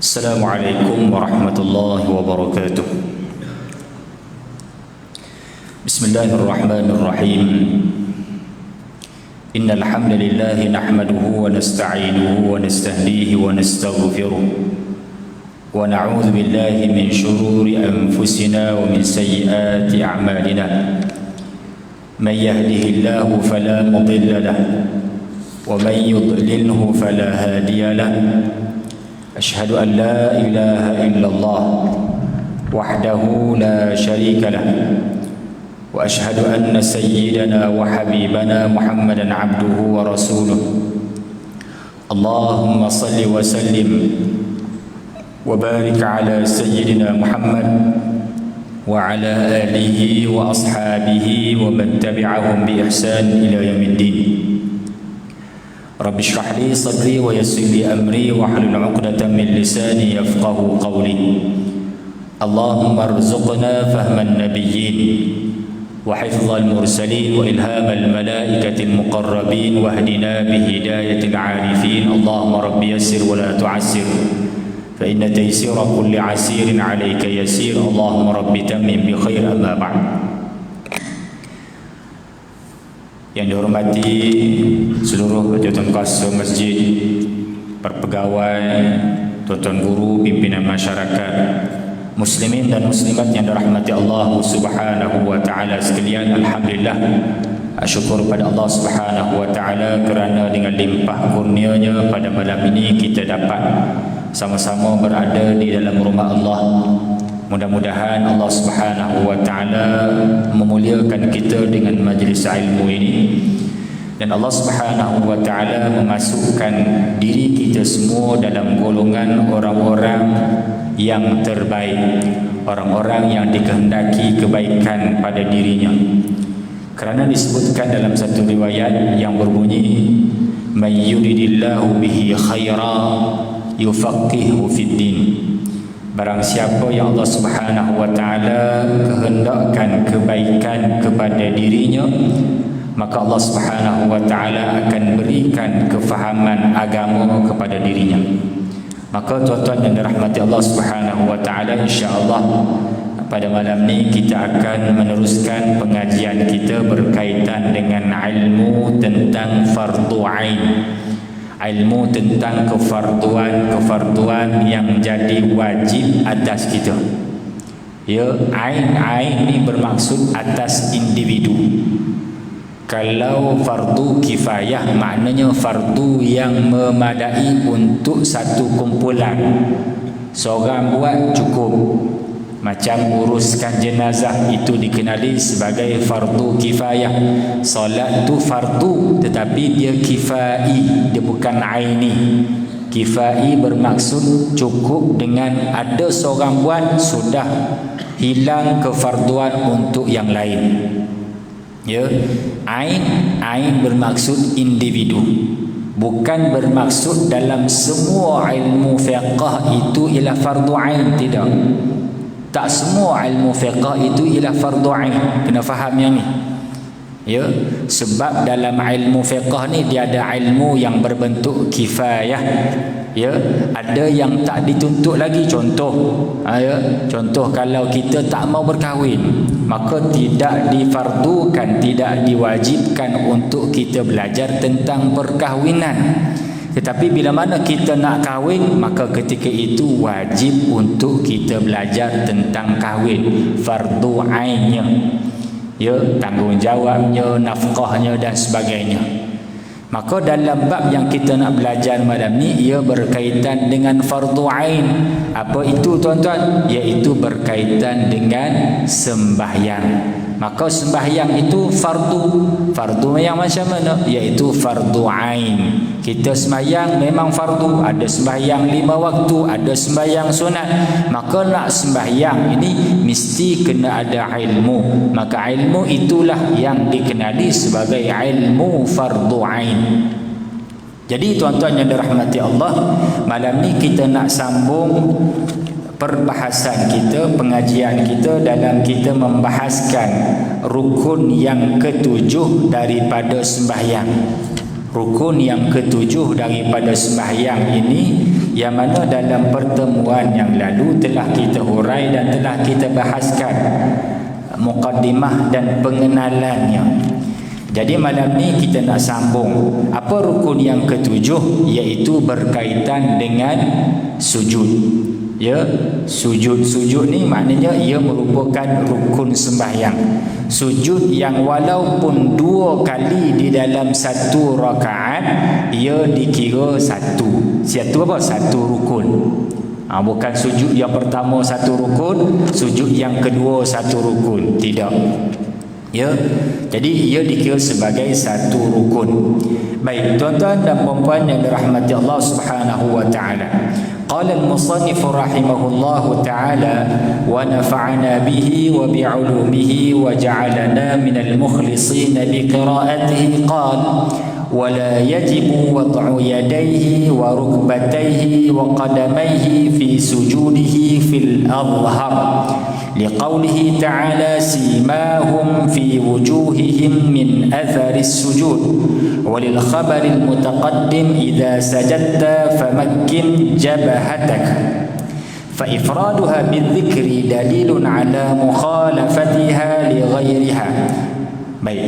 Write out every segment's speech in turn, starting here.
Assalamualaikum warahmatullahi wabarakatuh. Bismillahirrahmanirrahim. Innal hamdalillah nahmaduhu wa nasta'inuhu wa nastahdihi wa nastaghfiruh wa na'udzu billahi min shururi anfusina wa min sayyiati a'malina. Man yahdihillahu fala mudilla lahu wa man yudlilhu fala hadiya lahu. أشهد أن لا إله إلا الله وحده لا شريك له وأشهد أن سيدنا وحبيبنا محمدا عبده ورسوله. اللهم صل وسلم وبارك على سيدنا محمد وعلى آله وأصحابه ومن تبعهم بإحسان إلى يوم الدين. رب اشرح لي صدري ويسر لي أمري واحلل عقدة من لساني يفقه قولي. اللهم ارزقنا فهم النبيين وحفظ المرسلين وإلهام الملائكة المقربين واهدنا بهداية العارفين. اللهم رب يسر ولا تعسر فإن تيسير كل عسير عليك يسير. اللهم رب تمم بخير. أما بعد. Yang dihormati seluruh tuan kuasa masjid, perpegawai, tuan guru, pimpinan masyarakat, muslimin dan muslimat yang dirahmati Allah Subhanahu wa taala sekalian. Alhamdulillah, syukur pada Allah Subhanahu wa taala kerana dengan limpah kurnia-Nya pada malam ini kita dapat sama-sama berada di dalam rumah Allah. Mudah-mudahan Allah Subhanahu wa taala memuliakan kita dengan majlis ilmu ini, dan Allah Subhanahu wa taala memasukkan diri kita semua dalam golongan orang-orang yang terbaik, orang-orang yang dikehendaki kebaikan pada dirinya. Kerana disebutkan dalam satu riwayat yang berbunyi, "May yuridillahu bihi khaira yufaqihu fid din." Barang siapa yang Allah Subhanahu wa taala kehendakkan kebaikan kepada dirinya, maka Allah Subhanahu wa taala akan berikan kefahaman agama kepada dirinya. Maka tuan-tuan yang dirahmati Allah Subhanahu wa taala, insya-Allah pada malam ni kita akan meneruskan pengajian kita berkaitan dengan ilmu tentang fardu ain. Ilmu tentang kefarduan yang jadi wajib atas kita. Ya, ain ni bermaksud atas individu. Kalau fardu kifayah maknanya fardu yang memadai untuk satu kumpulan. Seorang buat cukup. Macam uruskan jenazah itu dikenali sebagai fardu kifayah. Solat tu fardu tetapi dia kifai, dia bukan aini. Kifai bermaksud cukup dengan ada seorang buat, sudah hilang kefarduan untuk yang lain. Ya, ain bermaksud individu. Bukan bermaksud dalam semua ilmu fiqh itu ialah fardu ain, tidak. Tak semua ilmu fiqh itu ialah fardu ain. Kena faham yang ni. Ya, sebab dalam ilmu fiqh ni dia ada ilmu yang berbentuk kifayah. Ya, ada yang tak dituntut lagi. Contoh, contoh kalau kita tak mau berkahwin, maka tidak difardukan, tidak diwajibkan untuk kita belajar tentang perkahwinan. Tetapi bila mana kita nak kahwin, maka ketika itu wajib untuk kita belajar tentang kahwin, fardu ainnya. Ya, tanggungjawabnya, nafkahnya dan sebagainya. Maka dalam bab yang kita nak belajar malam ni, ia berkaitan dengan fardu ain. Apa itu tuan-tuan? Iaitu berkaitan dengan sembahyang. Maka sembahyang itu fardu. Fardu yang macam mana? Iaitu fardu ain. Kita sembahyang memang fardu. Ada sembahyang 5 waktu, ada sembahyang sunat. Maka nak sembahyang ini mesti kena ada ilmu. Maka ilmu itulah yang dikenali sebagai ilmu fardu ain. Jadi tuan-tuan yang dirahmati Allah, malam ni kita nak sambung perbahasan kita, pengajian kita dalam kita membahaskan rukun yang ketujuh daripada sembahyang. Rukun yang ketujuh daripada sembahyang ini, yang mana dalam pertemuan yang lalu telah kita hurai dan telah kita bahaskan muqaddimah dan pengenalannya. Jadi malam ni kita nak sambung apa rukun yang ketujuh, iaitu berkaitan dengan sujud. Ya, sujud ni maknanya ia merupakan rukun sembahyang. Sujud yang walaupun 2 kali di dalam satu rakaat, ia dikira satu. Satu apa? Satu rukun. Bukan sujud yang pertama satu rukun, sujud yang kedua satu rukun. Tidak. Ya, jadi ia dikira sebagai satu rukun. Baik, tuan-tuan dan puan-puan yang dirahmati Allah Subhanahu wa taala. قال المصنف رحمه الله تعالى ونفعنا به وبعلومه وجعلنا من المخلصين بقراءته قال ولا يجب وضع يديه وركبتيه وقدميه في سجوده في الأظهر لقوله تعالى سيماهم في وجوههم من أثر السجود وللخبر المتقدم إذا سجدت فمكن جبهتك فإفرادها بالذكر دليل على مخالفتها لغيرها. Baik,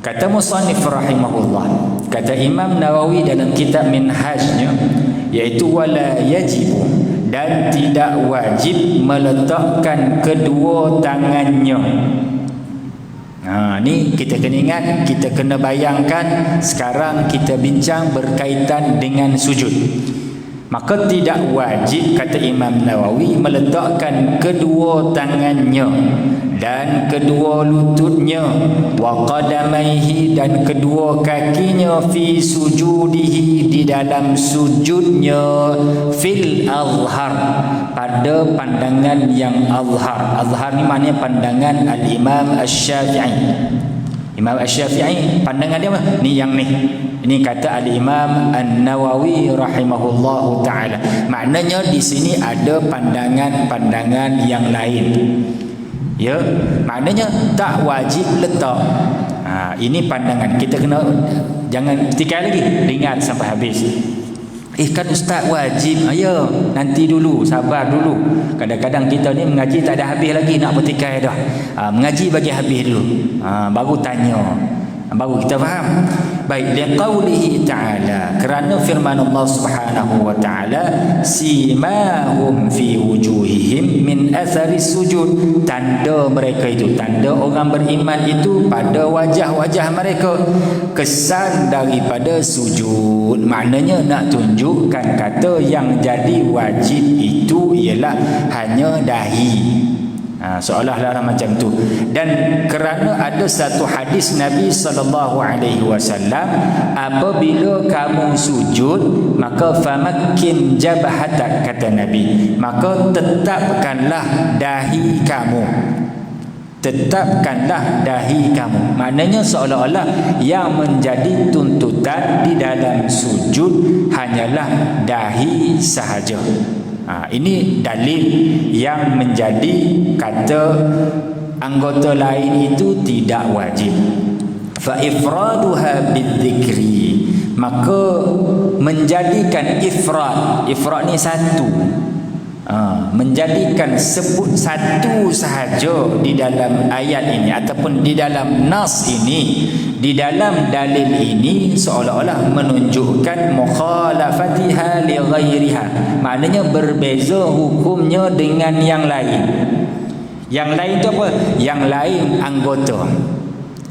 kata musannif rahimahullah, kata Imam Nawawi dalam kitab Minhajnya, iaitu wala yajibu, dan tidak wajib meletakkan kedua tangannya. Ni kita kena ingat, kita kena bayangkan sekarang kita bincang berkaitan dengan sujud. Maka tidak wajib, kata Imam Nawawi, meletakkan kedua tangannya dan kedua lututnya, wa qadamaihi, dan kedua kakinya, fi sujudihi, di dalam sujudnya, fil azhar, pada pandangan yang azhar. Azhar ni maknanya pandangan al-Imam Asy-Syafi'i. Imam Asy-Syafi'i pandangan dia apa? Ni yang ni. Ini kata al-Imam An-Nawawi rahimahullahu taala. Maknanya di sini ada pandangan-pandangan yang lain. Ya, maknanya tak wajib letak. Ini pandangan. Kita kena jangan tikai lagi, dengar sampai habis. Kan ustaz wajib. Ya, nanti dulu, sabar dulu. Kadang-kadang kita ni mengaji tak ada habis lagi, nak bertikai dah. Mengaji bagi habis dulu. Baru tanya. Baru kita faham. Baik, liqaulihi ta'ala, kerana firman Allah Subhanahu wa ta'ala, simahum fi wujuhihim min athari sujud, tanda mereka itu, tanda orang beriman itu pada wajah-wajah mereka, kesan daripada sujud. Maknanya nak tunjukkan kata yang jadi wajib itu ialah hanya dahi. Seolah-olah macam tu. Dan kerana ada satu hadis Nabi SAW, apabila kamu sujud, maka famakkin jabhatak, kata Nabi, maka tetapkanlah dahi kamu. Tetapkanlah dahi kamu. Maknanya seolah-olah yang menjadi tuntutan di dalam sujud hanyalah dahi sahaja. Ini dalil yang menjadi kata anggota lain itu tidak wajib. Fa ifraduha bidzikri, maka menjadikan ifrad ni satu, menjadikan sebut satu sahaja di dalam ayat ini ataupun di dalam nas ini, di dalam dalil ini, seolah-olah menunjukkan mukhalafatiha li ghairiha. Maknanya berbeza hukumnya dengan yang lain. Yang lain tu apa? Yang lain anggota.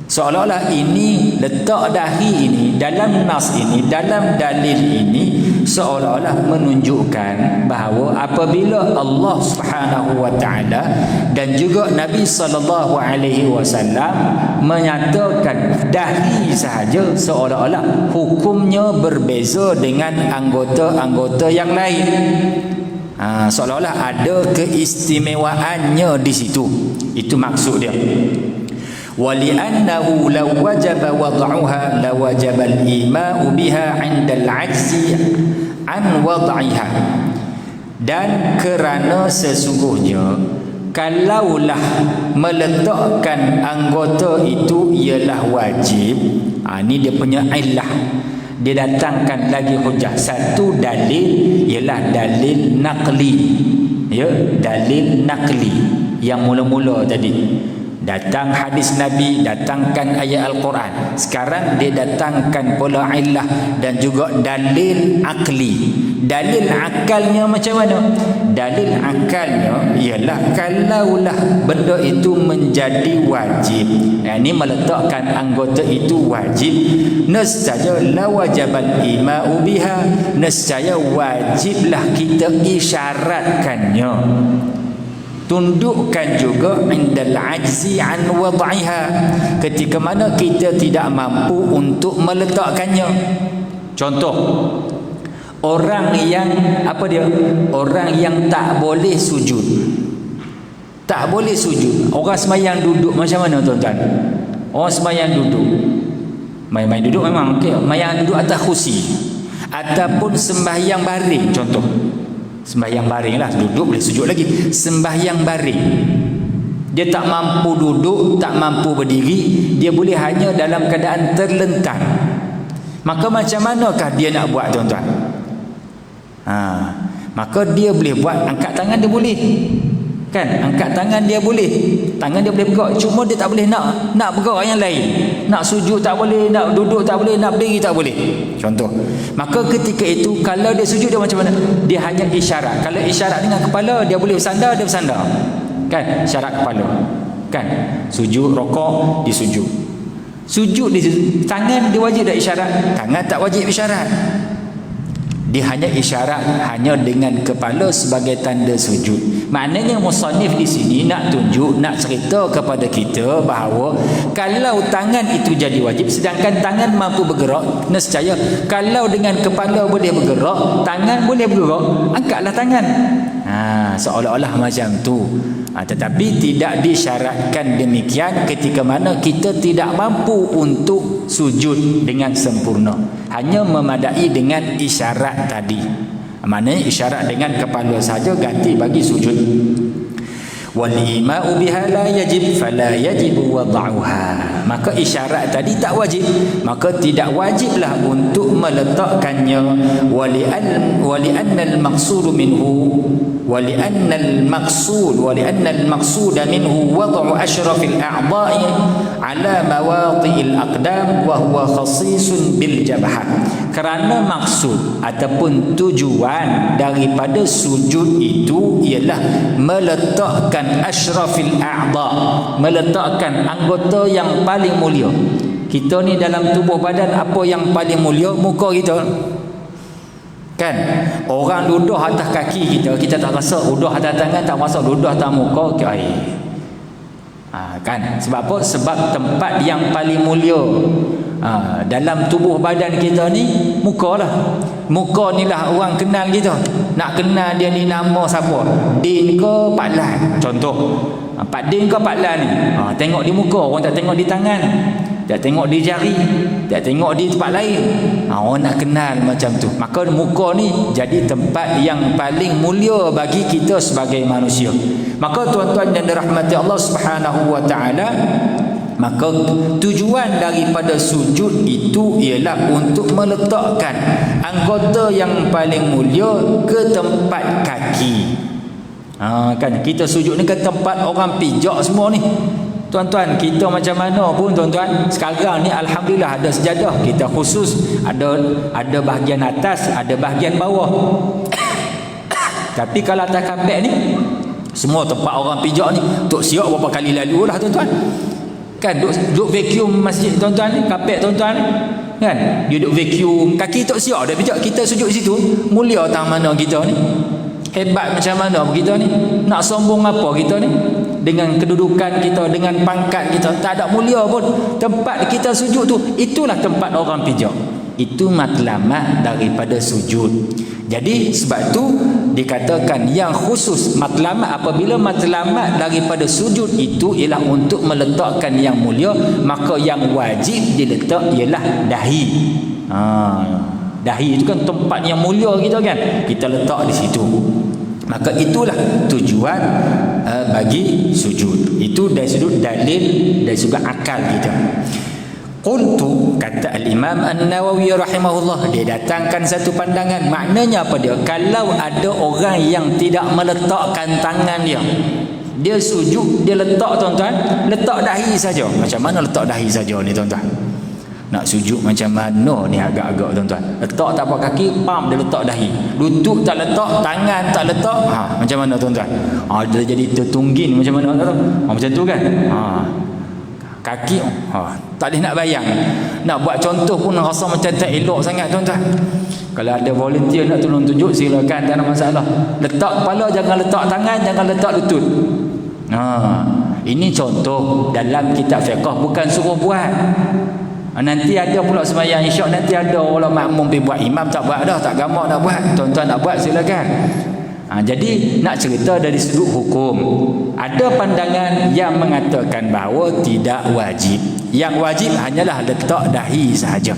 Seolah-olah ini letak dahi ini dalam nas ini, dalam dalil ini, seolah-olah menunjukkan bahawa apabila Allah Subhanahu wa taala dan juga Nabi sallallahu alaihi wasallam menyatakan dahi sahaja, seolah-olah hukumnya berbeza dengan anggota-anggota yang lain. Seolah-olah ada keistimewaannya di situ. Itu maksud dia. وَلِأَنَّهُ لَوْ وَجَبَ وَضْعُهَا لَوَجَبَ الْإِيمَاءُ بِهَا عِنْدَ الْعَجْزِ عَنْ وَضْعِهَا. Dan kerana sesungguhnya kalaulah meletakkan anggota itu ialah wajib, ni dia punya illah. Dia datangkan lagi hujah. Satu dalil ialah dalil naqli, ya, dalil naqli yang mula-mula tadi. Datang hadis Nabi, datangkan ayat Al-Quran. Sekarang dia datangkan pula illah dan juga dalil akli. Dalil akalnya macam mana? Dalil akalnya ialah kalaulah benda itu menjadi wajib, ini meletakkan anggota itu wajib, nescaya la wajabal ima'u biha, nescaya wajiblah kita isyaratkannya, tundukkan juga indal ajzi an wad'iha, ketika mana kita tidak mampu untuk meletakkannya. Contoh, orang yang orang yang tak boleh sujud. Tak boleh sujud. Orang sembahyang duduk macam mana tuan-tuan? Orang sembahyang duduk. Main-main duduk memang okey. Sembahyang duduk atas kursi ataupun sembahyang baring contoh. Sembahyang baring lah, duduk boleh sujud lagi. Sembahyang baring, dia tak mampu duduk, tak mampu berdiri, dia boleh hanya dalam keadaan terlentang. Maka macam manakah dia nak buat tuan-tuan? Maka dia boleh buat, angkat tangan dia boleh, kan? Angkat tangan dia boleh, tangan dia boleh bergerak, cuma dia tak boleh nak bergerak yang lain. Nak sujud tak boleh, nak duduk tak boleh, nak berdiri tak boleh, contoh. Maka ketika itu kalau dia sujud dia macam mana? Dia hanya isyarat. Kalau isyarat dengan kepala, dia boleh bersandar, dia bersandar, kan? Isyarat kepala, kan? Sujud, rokok, dia sujud. Sujud di tangan dia wajib dah isyarat, tangan tak wajib isyarat. Dia hanya isyarat hanya dengan kepala sebagai tanda sujud. Maknanya musannif di sini nak tunjuk, nak cerita kepada kita bahawa kalau tangan itu jadi wajib, sedangkan tangan mampu bergerak, nescaya kalau dengan kepala boleh bergerak, tangan boleh bergerak, angkatlah tangan. Seolah-olah macam tu. Tetapi tidak disyaratkan demikian ketika mana kita tidak mampu untuk sujud dengan sempurna, hanya memadai dengan isyarat tadi. Maknanya isyarat dengan kepala saja ganti bagi sujud. Wal ima'u biha la yajib fala yajibu wad'uha. Maka isyarat tadi tak wajib, maka tidak wajiblah untuk meletakkannya. Wali'anna al-maqsud minhu wali'anna al-maqsud minhu wad'u asyrafil a'dha'i ala mawadi'il aqdam wa huwa khasisun bil jabhat. Kerana maksud ataupun tujuan daripada sujud itu ialah meletakkan asyrafil a'dha, meletakkan anggota yang paling mulia. Kita ni dalam tubuh badan apa yang paling mulia? Muka kita, kan? Orang duduk atas kaki kita, kita tak rasa. Duduk atas tangan tak rasa, duduk atas muka kan? Sebab apa? Sebab tempat yang paling mulia dalam tubuh badan kita ni muka lah. Muka ni lah orang kenal kita. Nak kenal dia ni nama siapa, Din ke Pak Lan, contoh. Pak Din ke Pak Lan ni, tengok di muka, orang tak tengok di tangan, tak tengok di jari, tak tengok di tempat lain. Orang nak kenal macam tu. Maka muka ni jadi tempat yang paling mulia bagi kita sebagai manusia. Maka tuan-tuan yang dirahmati Allah Subhanahu wa taala, maka tujuan daripada sujud itu ialah untuk meletakkan anggota yang paling mulia ke tempat kaki. Kan kita sujud ni ke tempat orang pijak semua ni. Tuan-tuan, kita macam mana pun tuan-tuan, sekarang ni alhamdulillah ada sejadah, kita khusus ada bahagian atas, ada bahagian bawah. Tapi kalau atas kapek ni, semua tempat orang pijak ni, Tok Siok berapa kali lalu lah tuan-tuan. Kan duk vacuum masjid tuan-tuan ni, kapek tuan-tuan ni, kan? Dia duk vacuum, kaki Tok Siok dah pijak, kita sujud situ. Mulia tak mana kita ni? Hebat macam mana kita ni? Nak sombong apa kita ni? Dengan kedudukan kita, dengan pangkat kita, tak ada mulia pun. Tempat kita sujud tu, itulah tempat orang pijak. Itu matlamat daripada sujud. Jadi sebab tu dikatakan yang khusus matlamat, apabila matlamat daripada sujud itu ialah untuk meletakkan yang mulia, maka yang wajib diletak ialah dahi. Dahi itu kan tempat yang mulia kita, kan? Kita letak di situ. Maka itulah tujuan bagi sujud. Itu dari sudut dalil, dari sudut akal kita. Qultu, kata al-Imam An-Nawawi rahimahullah, dia datangkan satu pandangan. Maknanya apa dia? Kalau ada orang yang tidak meletakkan tangan dia sujud, dia letak tuan-tuan, letak dahi saja. Macam mana letak dahi saja ni tuan-tuan? Nak sujud macam mana ni agak-agak tuan-tuan? Letak tapak kaki, pam, dia letak dahi. Lutut tak letak, tangan tak letak. Macam mana tuan-tuan? Dia jadi tertunggin macam mana tuan-tuan? Macam tu kan? Kaki tak boleh nak bayang. Nak buat contoh pun rasa macam tak elok sangat tuan-tuan. Kalau ada volunteer nak tolong tunjuk, silakan, tak ada masalah. Letak kepala, jangan letak tangan, jangan letak lutut. Ini contoh dalam kitab fiqh, bukan suruh buat. Nanti ada pula sembahyang isyak, nanti ada orang makmum pergi buat, imam tak buat dah, tak gamak nak buat. Tuan-tuan nak buat silakan. Jadi nak cerita dari sudut hukum, ada pandangan yang mengatakan bahawa tidak wajib. Yang wajib hanyalah letak dahi sahaja.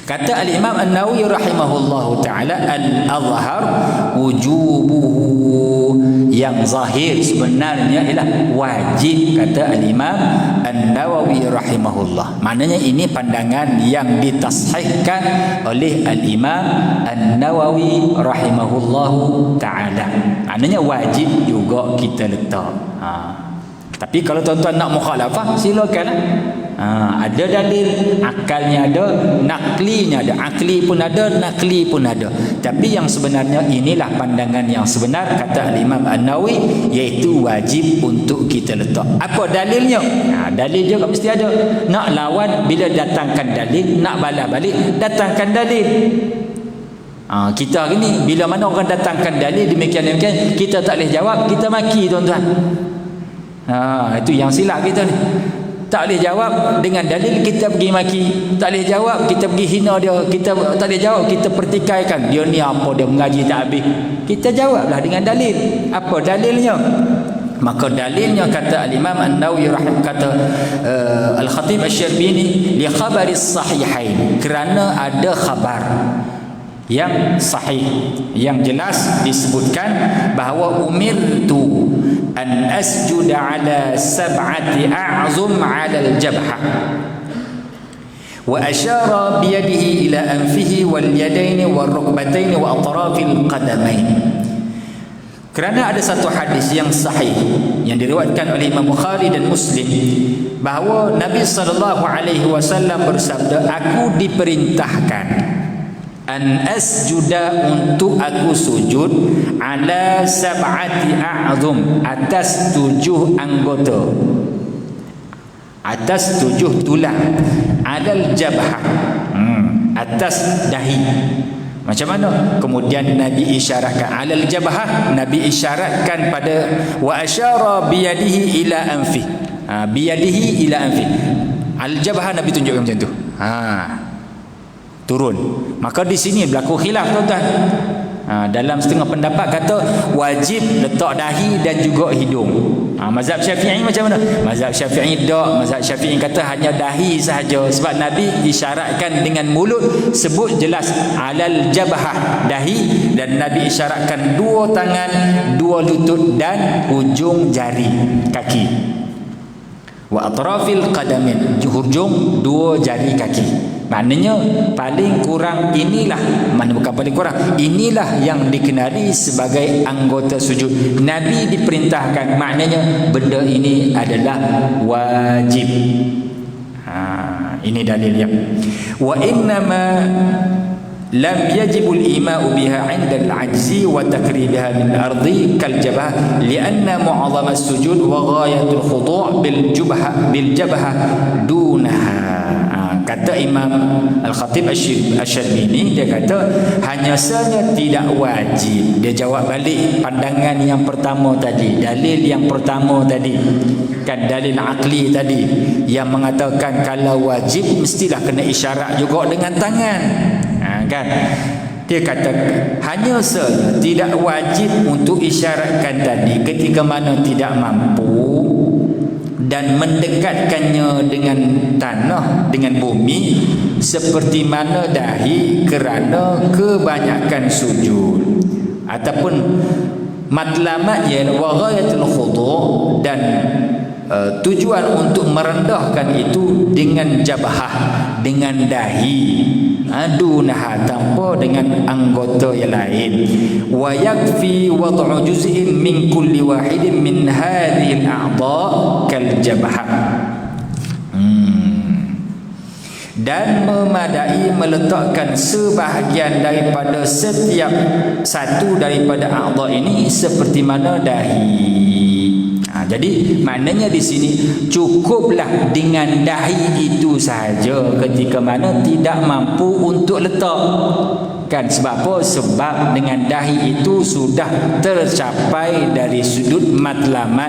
Kata al-Imam An-Nawawi rahimahullahu ta'ala, al-azhar wujubuhu, yang zahir sebenarnya ialah wajib, kata al-Imam An-Nawawi rahimahullah. Maknanya ini pandangan yang ditashihkan oleh al-Imam An-Nawawi rahimahullahu ta'ala. Maknanya wajib juga kita letak. Tapi kalau tuan-tuan nak mukhalafah, silakan. Ada dalil, akalnya ada, naklinya ada. Akli pun ada, nakli pun ada. Tapi yang sebenarnya inilah pandangan yang sebenar, kata Imam An-Nawawi, iaitu wajib untuk kita letak. Apa dalilnya? Dalil juga mesti ada. Nak lawan, bila datangkan dalil, nak balas balik, datangkan dalil. Kita hari ni, bila mana orang datangkan dalil demikian-demikian, kita tak boleh jawab, kita maki tuan-tuan. Itu yang silap kita ni. Tak boleh jawab dengan dalil, kita pergi maki. Tak boleh jawab, kita pergi hina dia. Kita tak boleh jawab, kita pertikaikan. Dia ni apa, dia mengaji tak habis. Kita jawablah dengan dalil. Apa dalilnya? Maka dalilnya, kata al-Imam An-Nawawi kata Al-Khatib Asy-Syarbini, li khabaris sahihain, kerana ada khabar yang sahih, yang jelas disebutkan bahawa umirtu an asjuda ala sab'ati a'zum ala al-jabha wa asyara biyadihi ila anfihi wal yadaini wal rukbataini wa atrafil qadamain. Kerana ada satu hadis yang sahih yang diriwayatkan oleh Imam Bukhari dan Muslim bahawa Nabi SAW bersabda, aku diperintahkan an asjuda, untuk aku sujud, ala sab'ati a'zum, atas 7 anggota, atas 7 tulang, alal jabhah, atas dahi. Macam mana? Kemudian Nabi isyaratkan alal jabhah, Nabi isyaratkan pada wa asyara biyadihi ila anfi. Biyadihi ila anfi. Al jabhah Nabi tunjukkan macam tu. Turun. Maka di sini berlaku khilaf tuan-tuan. Dalam setengah pendapat kata wajib letak dahi dan juga hidung. Mazhab Syafi'i macam mana? Mazhab Syafi'i tak. Mazhab Syafi'i kata hanya dahi sahaja, sebab Nabi isyaratkan dengan mulut, sebut jelas alal jabhah, dahi, dan Nabi isyaratkan 2 tangan, 2 lutut dan ujung jari kaki. Wa atrafil qadamin, hujung 2 jari kaki. Maknanya paling kurang inilah, mana bukan paling kurang, inilah yang dikenali sebagai anggota sujud. Nabi diperintahkan, maknanya benda ini adalah wajib. Ini dalilnya. Wa innama lam yajibul ima'u biha 'inda al-'ajzi wa takribiha min ardi kal jabhah li'anna mu'azzama as-sujud wa ghayatul khudu' bil jabhah dunaha. Kata Imam Al-Khatib Asy-Syarbini, dia kata hanya saja tidak wajib. Dia jawab balik pandangan yang pertama tadi, dalil yang pertama tadi, kan dalil akli tadi yang mengatakan kalau wajib mestilah kena isyarat juga dengan tangan. Kan? Dia kata hanya saja tidak wajib untuk isyaratkan tadi ketika mana tidak mampu dan mendekatkannya dengan tanah, dengan bumi, seperti mana dahi kerana kebanyakan sujud. ataupun matlamat ialah wa ghayatul khudu' dan tujuan untuk merendahkan itu dengan jabhah, dengan dahi, dunaha, tanpa dengan anggota yang lain. Wa yakfi wad'u juz'in min kulli wahidin min hadhihi al-a'dha' kal jabhah. Dan memadai meletakkan sebahagian daripada setiap satu daripada a'dha' ini seperti mana dahi. Jadi maknanya di sini cukuplah dengan dahi itu sahaja ketika mana tidak mampu untuk letak. Kan sebab apa? Sebab dengan dahi itu sudah tercapai dari sudut matlamat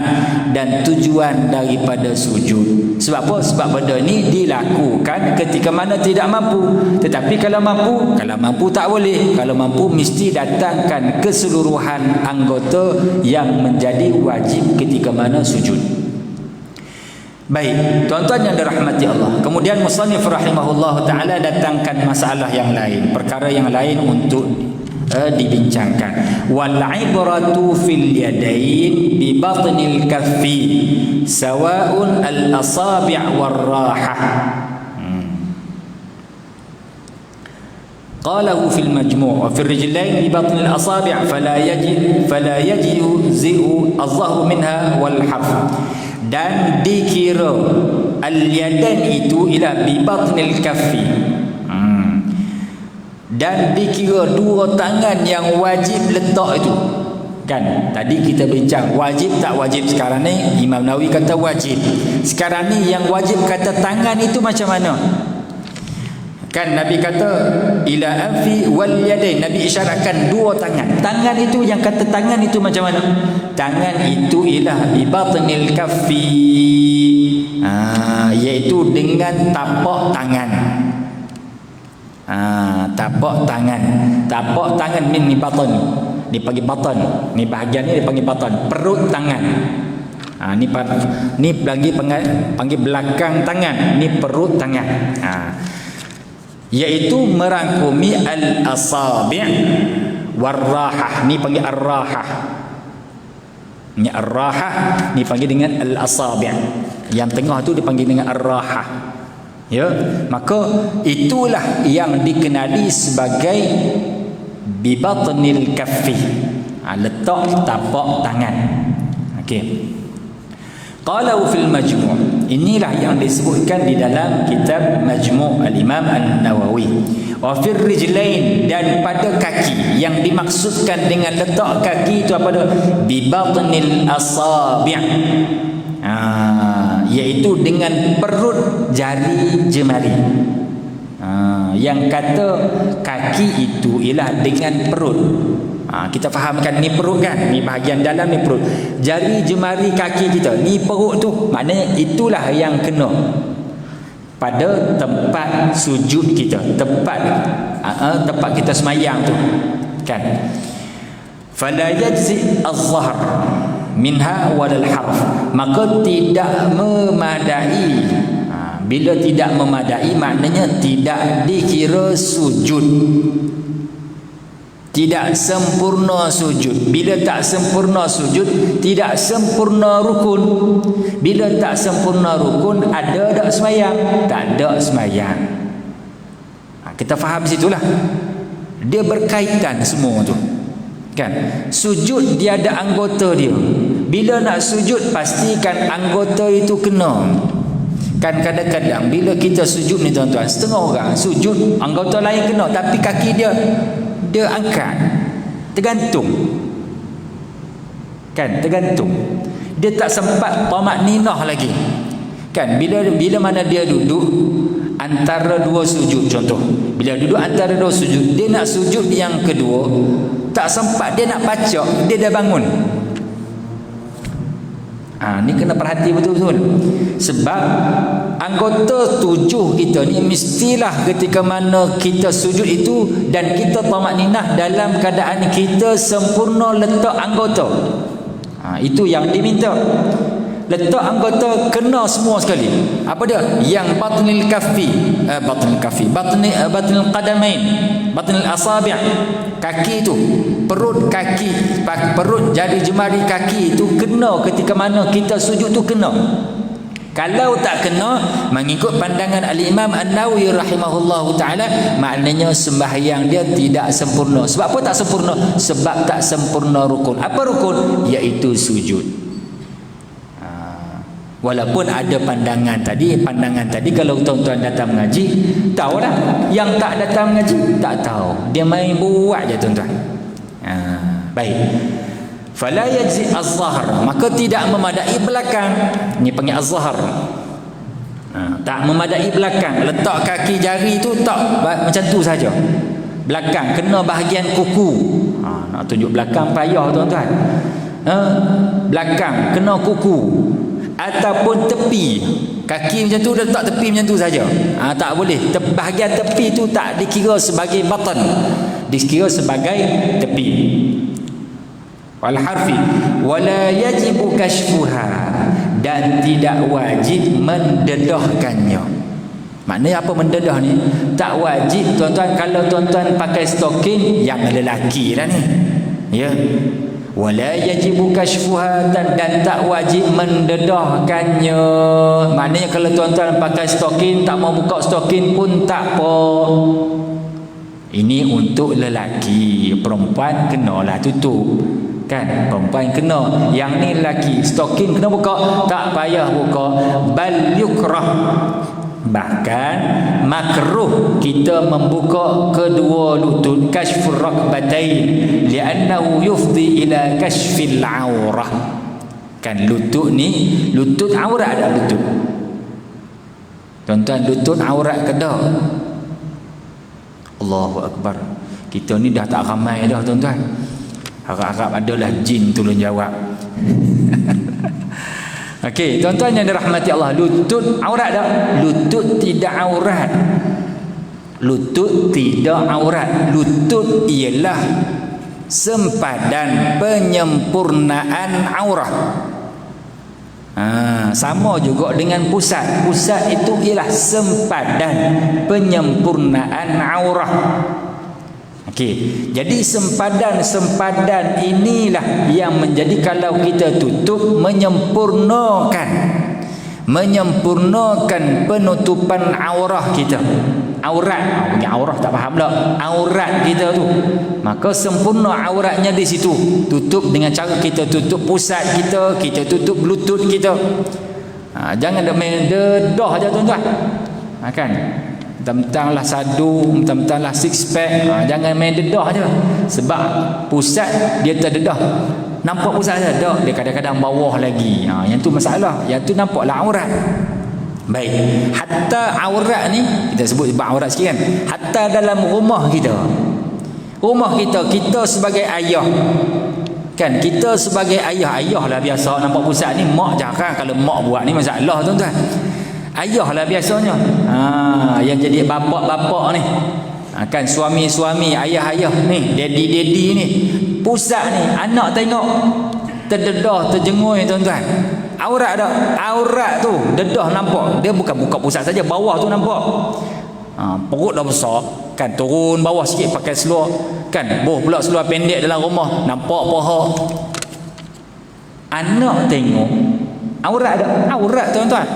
dan tujuan daripada sujud. Sebab apa? Sebab benda ini dilakukan ketika mana tidak mampu. Tetapi kalau mampu tak boleh. Kalau mampu mesti datangkan keseluruhan anggota yang menjadi wajib ketika mana sujud. Baik, tuan-tuan yang dirahmati Allah. Kemudian musannif rahimahullah taala datangkan masalah yang lain, perkara yang lain untuk dibincangkan. Wal ibratu fil yadain bi batnil kaffi sawa'un al asabi' war rahah. قاله في المجموع وفي الرجلين ببطن الأصابع فلا يجزئ الظهر منها والحرف. Dan dikira al-yadan itu ila bibatnil kaffi, dan dikira dua tangan yang wajib letak itu. Kan tadi kita bincang wajib tak wajib, sekarang ni Imam Nawawi kata wajib. Sekarang ni yang wajib kata tangan itu macam mana? Kan Nabi kata ila anfi wal yadain, Nabi isyaratkan dua tangan. Tangan itu yang kata tangan itu macam mana? Tangan itu ialah bibatnil kaffi, iaitu dengan tapak tangan. Tapak tangan min batn, dipanggil batn, ni bahagian ni dipanggil batn, perut tangan. Ni lagi panggil belakang tangan, ni perut tangan. Iaitu merangkumi al-asabi' war-rahah. Ni panggil ar-rahah. Ni ar-rahah ni panggil dengan al-asabi'. Yang tengah tu dipanggil dengan ar-rahah. Ya, maka itulah yang dikenali sebagai bibatnil kaffi. Letak tapak tangan. Okey. Qalahu fil majmu'. Inilah yang disebutkan di dalam kitab Majmu' al-Imam An-Nawawi. Wa fil rijlain, dan pada kaki, yang dimaksudkan dengan letak kaki itu apa dia? Bi batnil asabi'. Iaitu dengan perut jari jemari. Yang kata kaki itu ialah dengan perut. Kita fahamkan ni perut kan, ni bahagian dalam ni perut, jari jemari kaki kita ni perut tu, maknanya itulah yang kena pada tempat sujud kita, tempat kita semayang tu kan. Fala yajzi az-zahr minha walal harf, maka tidak memadai. Bila tidak memadai maknanya tidak dikira sujud, tidak sempurna sujud. Bila tak sempurna sujud, tidak sempurna rukun. Bila tak sempurna rukun, ada tak semayang? Tak ada semayang. Kita faham situlah. Dia berkaitan semua tu. Kan? Sujud dia ada anggota dia. Bila nak sujud, pastikan anggota itu kena. Kan kadang-kadang bila kita sujud ni tuan-tuan, setengah orang sujud, anggota lain kena, tapi kaki dia angkat, tergantung. Kan, tergantung. Dia tak sempat tamak ninah lagi. Kan, bila mana dia duduk antara dua sujud, contoh. Bila duduk antara dua sujud, dia nak sujud yang kedua, tak sempat dia nak baca, dia dah bangun. Ni kena perhati betul-betul. Sebab anggota tujuh kita ni mestilah ketika mana kita sujud itu dan kita tamakninah dalam keadaan kita sempurna letak anggota. Itu yang diminta. Letak anggota kena semua sekali. Apa dia? Yang batnil kaffi, batnil qadamain, batnil asabi', kaki itu perut kaki, perut jari jemari kaki itu kena ketika mana kita sujud tu kena. Kalau tak kena, mengikut pandangan Al-Imam An-Nawawi rahimahullahu ta'ala, maknanya sembahyang dia tidak sempurna. Sebab apa tak sempurna? Sebab tak sempurna rukun. Apa rukun? Iaitu sujud. Walaupun ada pandangan tadi kalau tuan-tuan datang mengaji, tahu dah. Yang tak datang mengaji, tak tahu. Dia main buat je tuan-tuan. Baik. Fala yajzi az-zahr, maka tidak memadai belakang. Ini panggil az-zahr. Tak memadai belakang. Letak kaki jari tu tak macam tu saja. Belakang kena bahagian kuku. Nak tunjuk belakang payah tuan-tuan. Belakang kena kuku ataupun tepi. Kaki macam tu letak tepi macam tu saja. Tak boleh. Bahagian tepi tu tak dikira sebagai batan. Dikira sebagai tepi. Wal harfi wala yajibu kashfuha, dan tidak wajib mendedahkannya. Maknanya apa mendedah ni? Tak wajib tuan-tuan. Kalau tuan-tuan pakai stokin yang lelaki dah ni, ya, wala yajibu kashfuha, dan tak wajib mendedahkannya. Maknanya kalau tuan-tuan pakai stokin tak mau buka stokin pun tak apa. Ini untuk lelaki. Perempuan kenalah tutup, kan? Perempuan kena. Yang ni lelaki, stokin kena buka, tak payah buka. Bal yukrah, bahkan makruh kita membuka kedua lutut, kashfur rakbatain, li'annahu yufdi ila kashfil aurah. Kan lutut ni, lutut aurat dah lutut. Tuan-tuan, lutut aurat ke dah? Allahu Akbar. Kita ni dah tak ramai dah tuan-tuan. Harap-harap adalah jin tolong jawab. Okey, tuan-tuan yang dirahmati Allah, lutut aurat tak? Lutut tidak aurat. Lutut tidak aurat. Lutut ialah sempadan penyempurnaan aurat. Sama juga dengan pusat. Pusat itu ialah sempadan penyempurnaan aurat. Okey, jadi sempadan inilah yang menjadi, kalau kita tutup, menyempurnakan penutupan aurah kita. Aurat, aurah tak faham tak? Aurat kita tu, maka sempurna auratnya di situ. Tutup dengan cara kita tutup pusat kita, kita tutup lutut kita. Jangan dah main dedah aja tuan-tuan. Kan? Mentang-mentanglah sadu, mentang-mentanglah six pack, jangan main dedah aja. Sebab pusat dia terdedah, nampak pusat saja dah, dia kadang-kadang bawah lagi. Yang tu masalah. Yang tu nampaklah aurat. Baik, hatta aurat ni kita sebut aurat sikit kan. Hatta dalam rumah kita, kita sebagai ayah, kan, kita sebagai ayah lah biasa nampak pusat ni. Mak jarang. Kalau mak buat ni masalah tuan-tuan. Ayah lah biasanya. Yang jadi bapak-bapak ni, kan, suami-suami, ayah-ayah ni, daddy-daddy ni, pusat ni anak tengok terdedah, terjengui tuan-tuan. Aurat dah. Aurat tu dedah nampak. Dia bukan buka pusat saja, bawah tu nampak. Perut dah besar, kan, turun bawah sikit pakai seluar, kan, pula seluar pendek dalam rumah, nampak paha. Anak tengok aurat dah. Aurat tuan-tuan.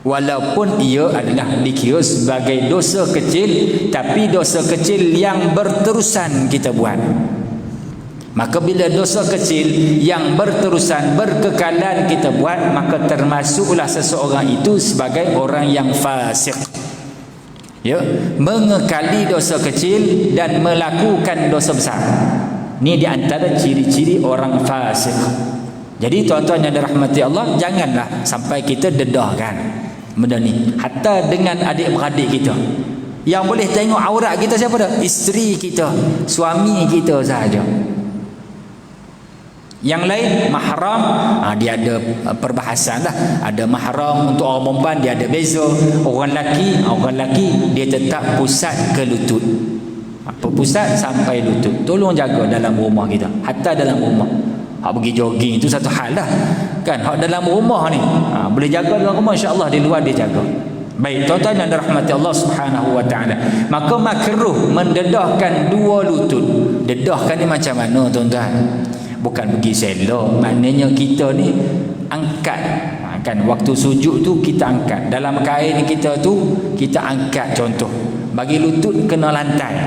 Walaupun ia adalah dikira sebagai dosa kecil, tapi dosa kecil yang berterusan kita buat. Maka bila dosa kecil yang berterusan, berkekalan kita buat, maka termasuklah seseorang itu sebagai orang yang fasik. Ya, mengekali dosa kecil dan melakukan dosa besar. Ini di antara ciri-ciri orang fasik. Jadi tuan-tuan yang dirahmati Allah, janganlah sampai kita dedahkan benda ni. Hatta dengan adik-beradik kita, yang boleh tengok aurat kita siapa dah? Isteri kita, suami kita sahaja. Yang lain mahram, dia ada perbahasan lah. Ada mahram untuk orang perempuan, dia ada beza. Orang lelaki dia tetap pusat ke lutut. Apa pusat sampai lutut. Tolong jaga dalam rumah kita. Hatta dalam rumah. Hak pergi jogging itu satu hal dah, kan. Hak dalam rumah ni, boleh jaga dalam rumah, insya-Allah di luar dia jaga. Baik, tuan-tuan yang dirahmati Allah Subhanahu wa taala, maka makruh mendedahkan dua lutut Dedahkan ni macam mana tuan-tuan? Bukan pergi selok. Maknanya kita ni angkat. Kan waktu sujud tu kita angkat. Dalam kain kita tu kita angkat contoh. Bagi lutut kena lantai.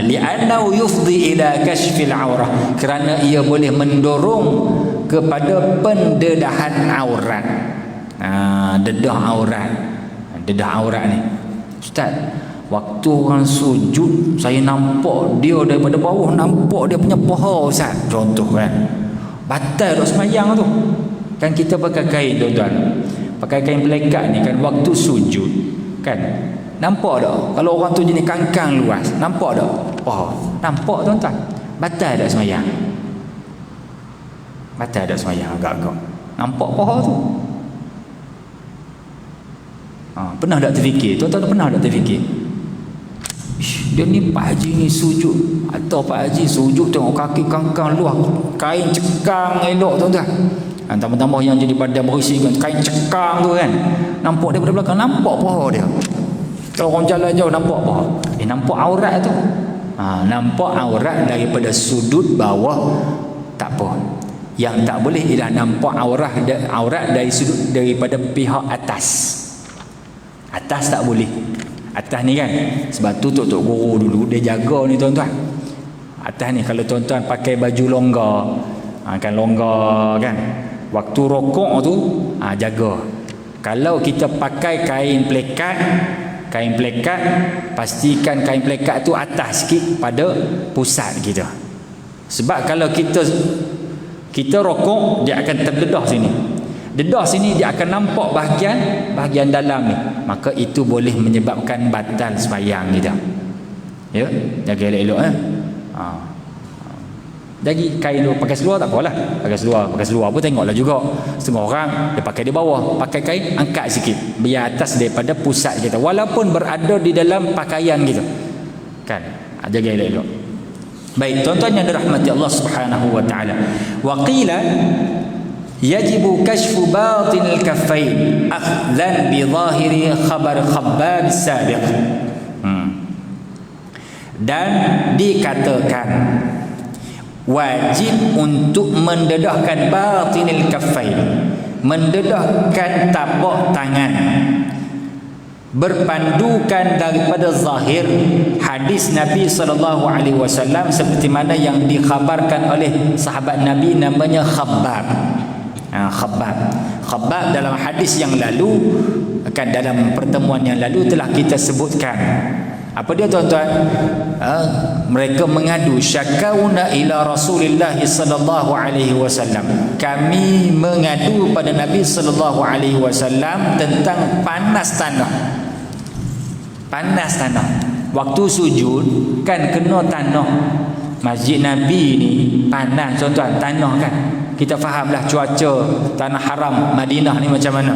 Li'annahu yufdi ila kashfil aurah. Kerana ia boleh mendorong kepada pendedahan aurat. Dedah aurat. Dedah aurat ni. Ustaz, waktu orang sujud saya nampak dia daripada bawah, nampak dia punya paha Ustaz. Contoh kan. Batal dok sembahyang tu. Kan kita pakai kain tuan-tuan. Pakai kain pelekat ni kan waktu sujud kan. Nampak tak? Kalau orang tu jenis kangkang luas, nampak tak? Nampak tuan-tuan. Batal tak sembahyang? Batal tak sembahyang agak-agak. Nampak paha tu. Pernah tak terfikir? Tuan-tuan pernah tak terfikir? Dia ni Pak Haji ni sujud, atau Pak Haji sujud tengok kaki kangkang luas, kain cekang elok tuan-tuan. Tambah-tambah yang jadi badan berisi kan, kain cekang tu kan, nampak daripada belakang, nampak paha dia. Kalau orang jalan jauh nampak paha, nampak aurat tu. Nampak aurat daripada sudut bawah tak apa. Yang tak boleh ialah nampak aurat dari sudut daripada pihak atas. Atas tak boleh. Atas ni kan, sebab tu Tok Guru dulu dia jaga ni tuan-tuan. Atas ni kalau tuan-tuan pakai baju longgar, kan longgar kan, waktu rokok tu jaga. Kalau kita pakai kain plekat, pastikan kain plekat tu atas sikit pada pusat kita. Sebab kalau kita rokok, dia akan terdedah sini. Dedah sini dia akan nampak bahagian dalam ni. Maka itu boleh menyebabkan batal sembahyang kita. Ya, jaga elok-elok Jadi kain tu pakai seluar tak apalah. Pakai seluar pun tengoklah juga. Setengah orang dia pakai di bawah, pakai kain angkat sikit biar atas daripada pusat kita, walaupun berada di dalam pakaian kita. Kan? Jaga elok-elok. Baik, tuan-tuan yang dirahmati Allah Subhanahu wa taala. Wa qila yajibu kashfu batinil kaffain akhdhan bi zahiri khabar Khabbab sabiq. Dan dikatakan wajib untuk mendedahkan batinil kaffain, mendedahkan tapak tangan, berpandukan daripada zahir hadis Nabi SAW seperti mana yang dikhabarkan oleh sahabat Nabi namanya Khabbab. Khabbab dalam hadis yang lalu, kan dalam pertemuan yang lalu telah kita sebutkan. Apa dia tuan-tuan? Mereka mengadu, syakauna ila Rasulillah sallallahu alaihi wasallam. Kami mengadu pada Nabi sallallahu alaihi wasallam tentang panas tanah. Panas tanah. Waktu sujud kan kena tanah. Masjid Nabi ni panas tuan-tuan, tanah kan. Kita fahamlah cuaca tanah haram Madinah ni macam mana.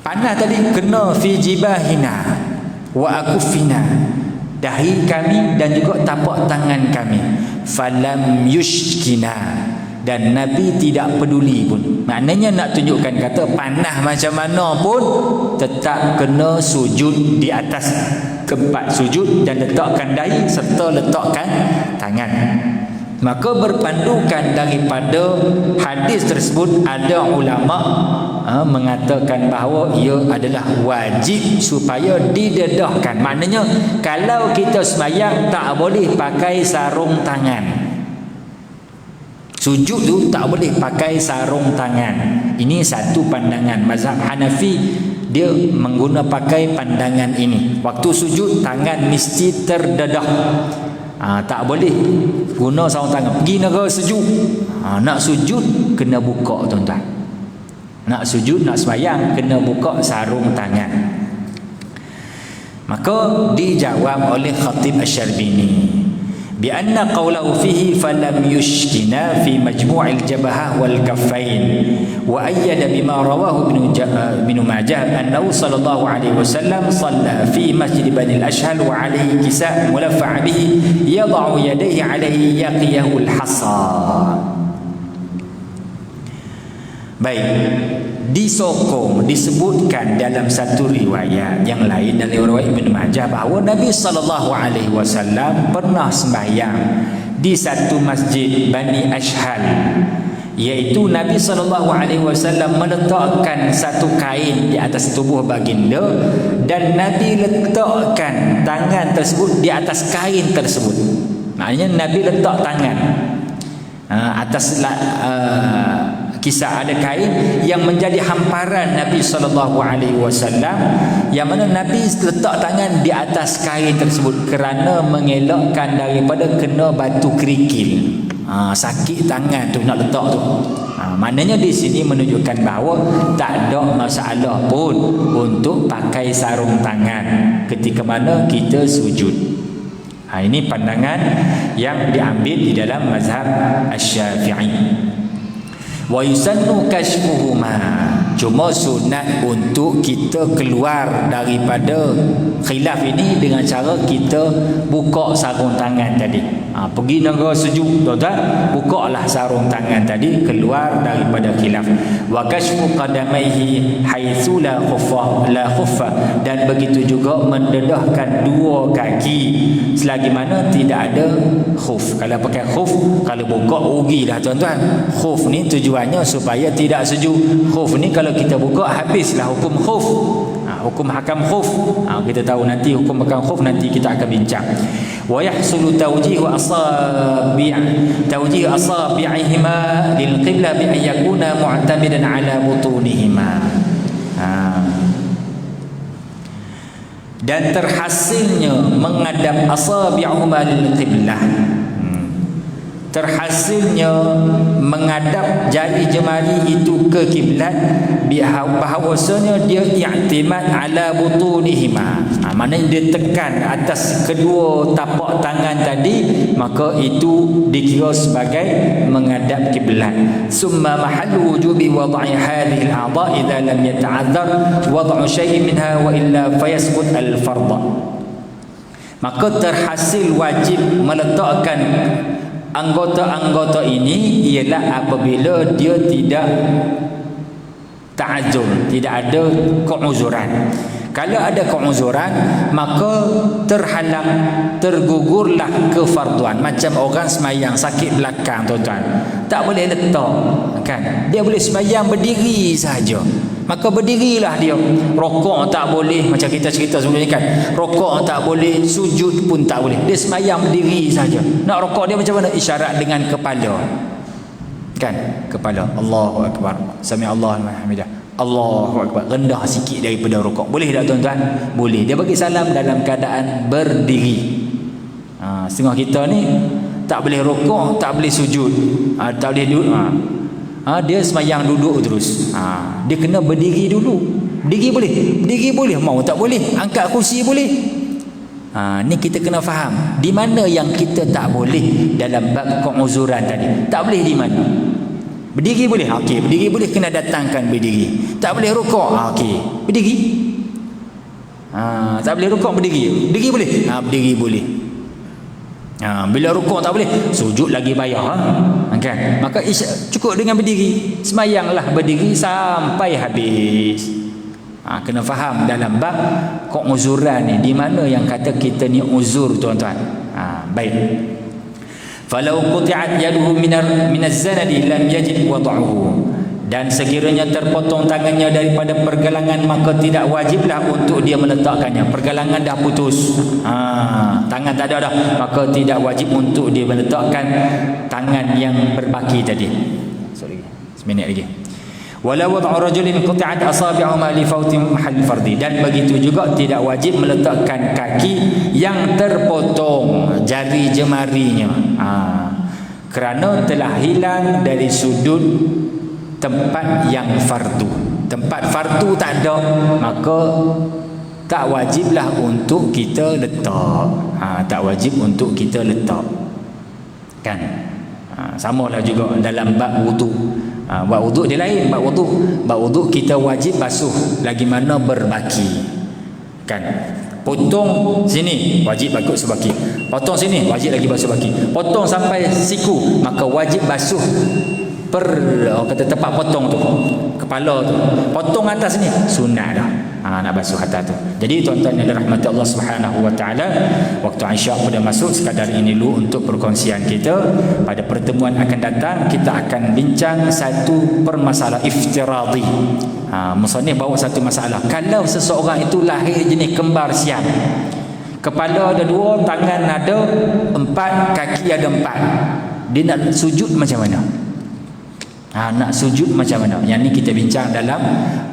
Panas tadi kena fi jibahina wa akufina, dahi kami dan juga tapak tangan kami. Falam yushkina, dan Nabi tidak peduli pun. Maknanya nak tunjukkan kata panas macam mana pun tetap kena sujud di atas tempat sujud dan letakkan dahi serta letakkan tangan. Maka berpandukan daripada hadis tersebut, ada ulama mengatakan bahawa ia adalah wajib supaya didedahkan. Maknanya kalau kita sembahyang tak boleh pakai sarung tangan. Sujud tu tak boleh pakai sarung tangan. Ini satu pandangan mazhab Hanafi, dia mengguna pakai pandangan ini. Waktu sujud tangan mesti terdedah. Tak boleh guna sarung tangan. Pergi negara sejuk, nak sujud kena buka tuan-tuan. Nak sujud, nak sembahyang kena buka sarung tangan. Maka dijawab oleh Khatib Asy-Syarbini بأن قوله فيه فلم يشكنا في مجموع الجبهة والكفين، وأيد بما رواه ابن ماجه أنه صلى الله عليه وسلم صلى في مسجد بني الأشهل وعليه كساء ملفع به يضع يديه عليه يقيه الحصى. Baik, disokong, disebutkan dalam satu riwayat yang lain, dalam riwayat Ibn Majah, bahawa Nabi SAW pernah sembahyang di satu masjid Bani Ashhal, iaitu Nabi SAW meletakkan satu kain di atas tubuh baginda, dan Nabi letakkan tangan tersebut di atas kain tersebut. Maknanya Nabi letak tangan atas kisah ada kain yang menjadi hamparan Nabi SAW, yang mana Nabi letak tangan di atas kain tersebut kerana mengelakkan daripada kena batu kerikil. Sakit tangan tu nak letak tu. Maknanya di sini menunjukkan bahawa tak ada masalah pun untuk pakai sarung tangan ketika mana kita sujud. Ini pandangan yang diambil di dalam mazhab Asy-Syafi'i. Wa yusannu kashfuhuma, cuma sunat untuk kita keluar daripada khilaf ini dengan cara kita buka sarung tangan tadi. Pergi negara sejuk, tuan-tuan, bukalah sarung tangan tadi, keluar daripada khilaf. Wa kashfu qadamaihi haitsu la khuffa, dan begitu juga mendedahkan dua kaki selagi mana tidak ada khuf. Kalau pakai khuf, kalau buka rugilah tuan-tuan. Khuf ni tujuannya supaya tidak sejuk. Khuf ni kalau kita buka habislah hukum khuf. Hukum hakam khuf. Kita tahu nanti hukum hakam khuf nanti kita akan bincang. Wa yahsulu tawjihu asabi'ihima lil qibla bi an yakuna mu'tamidan ala butunihima. Dan terhasilnya menghadap asabi'ihima lil qiblah, terhasilnya menghadap jari jemari itu ke kiblat, bahawasanya dia i'timad ala butunihima, maknanya dia tekan atas kedua tapak tangan tadi, maka itu dikira sebagai menghadap kiblat. Summa mahallu wujubi wad'i hadhihi al-a'dha idza lam yata'azzar wad'u shay'in minha wa illa fayasqut al-fardh. Maka terhasil wajib meletakkan anggota-anggota ini ialah apabila dia tidak ta'azzur, tidak ada keuzuran. Kalau ada keuzuran, maka terhalang, tergugurlah kefarduan. Macam orang semayang sakit belakang, tuan-tuan, tak boleh letak, kan? Dia boleh semayang berdiri saja, maka berdirilah dia. Rokok tak boleh, macam kita cerita sebelum ni kan, rokok tak boleh, sujud pun tak boleh. Dia semayang berdiri saja. Nak rokok dia macam mana? Isyarat dengan kepala, kan? Kepala. Allahu Akbar, Sami Allahu liman hamidah, Allahu Akbar. Rendah sikit daripada rokok. Boleh tak tuan-tuan? Boleh. Dia bagi salam dalam keadaan berdiri. Setengah kita ni tak boleh rokok, tak boleh sujud, tak boleh duduk. Dia semayang duduk terus. Dia kena berdiri dulu. Berdiri boleh? Berdiri boleh. Mau tak boleh? Angkat kursi boleh? Ni kita kena faham di mana yang kita tak boleh dalam bab keuzuran tadi. Tak boleh di mana? Berdiri boleh? Okey, berdiri boleh, kena datangkan berdiri. Tak boleh rukuk? Okey, berdiri. Tak boleh rukuk, berdiri. Berdiri boleh? Berdiri boleh. Bila rukuk tak boleh, sujud lagi bayar, kan? Maka cukup dengan berdiri. Semayanglah berdiri sampai habis. Kena faham dalam bab keuzuran ni, di mana yang kata kita ni uzur, tuan-tuan. Baik. Falau quti'at yaduhu minaz zanadi lam yajib wad'uhu, dan sekiranya terpotong tangannya daripada pergelangan, maka tidak wajiblah untuk dia meletakkannya. Pergelangan dah putus, tangan tak ada dah, maka tidak wajib untuk dia meletakkan tangan yang berbaki tadi. Sorry, seminit lagi. Wala wad'u rajulin quti'at asabi'uhu li fawti mahall fardi, dan begitu juga tidak wajib meletakkan kaki yang terpotong jari jemarinya, kerana telah hilang dari sudut tempat yang fardu. Tempat fardu tak ada, maka tak wajiblah untuk kita letak. Tak wajib untuk kita letak, kan? Samalah juga dalam bab wudu. Bab wudu dia lain. Bab wudu kita wajib basuh lagi mana berbaki, kan? Potong sini wajib basuh sebaki, potong sini wajib lagi basuh baki, potong sampai siku maka wajib basuh orang kata tempat potong tu, kepala tu, potong atas ni sunat dah. Nak basuh atas tu. Jadi tuan-tuan yang dirahmati Allah Subhanahu wa taala, waktu Isyak pada masuk, sekadar ini dulu untuk perkongsian kita. Pada pertemuan akan datang kita akan bincang satu permasalahan iftiradi. Musannif bawa satu masalah. Kalau seseorang itu lahir jenis kembar siam, kepala ada 2, tangan ada 4, kaki ada 4, dia nak sujud macam mana? Nak sujud macam mana? Yang ni kita bincang dalam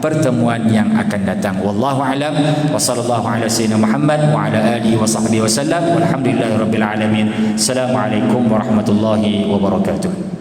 pertemuan yang akan datang. Wallahu a'lam. Wa sallallahu ala sayyidina Muhammad wa ala alihi wa sahbihi wasallam. Walhamdulillahirabbil alamin. Assalamualaikum warahmatullahi wabarakatuh.